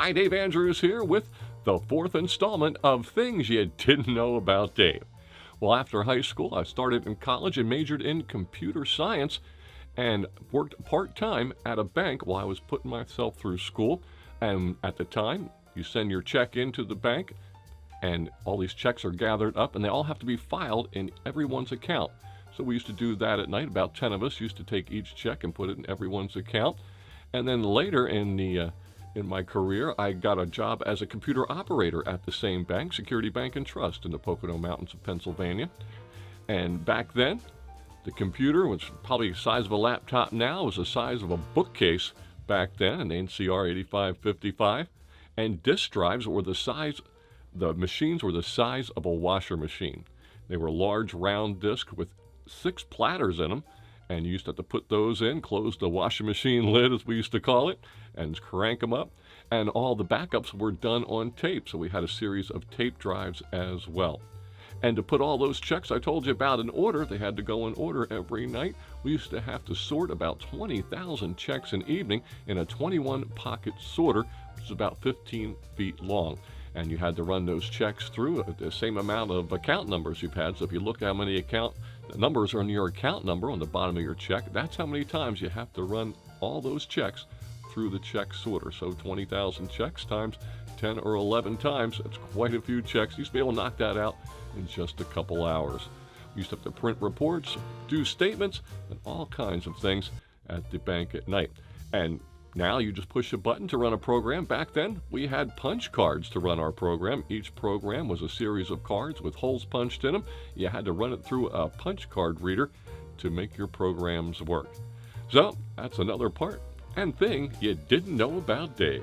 Hi, Dave Andrews here with the fourth installment of Things You Didn't Know About Dave. Well, after high school, I started in college and majored in computer science and worked part-time at a bank while I was putting myself through school. And at the time, you send your check into the bank, and all these checks are gathered up, and they all have to be filed in everyone's account. So we used to do that at night. About 10 of us used to take each check and put it in everyone's account. And then later in my career, I got a job as a computer operator at the same bank, Security Bank and Trust, in the Pocono Mountains of Pennsylvania. And back then, the computer was probably the size of a laptop now. It was the size of a bookcase back then, an NCR 8555. And disk drives were the machines were the size of a washer machine. They were large round discs with 6 platters in them, and you used to have to put those in, close the washing machine lid, as we used to call it, and crank them up. And all the backups were done on tape, so we had a series of tape drives as well. And to put all those checks I told you about in order, they had to go in order every night. We used to have to sort about 20,000 checks an evening in a 21-pocket sorter, which is about 15 feet long. And you had to run those checks through the same amount of account numbers you've had. So if you look how many account numbers are on your account number on the bottom of your check, that's how many times you have to run all those checks through the check sorter. So 20,000 checks times 10 or 11 times, that's quite a few checks. You used to be able to knock that out in just a couple hours. We used to have to print reports, do statements, and all kinds of things at the bank at night. And now you just push a button to run a program. Back then, we had punch cards to run our program. Each program was a series of cards with holes punched in them. You had to run it through a punch card reader to make your programs work. So that's another part and thing you didn't know about Dave.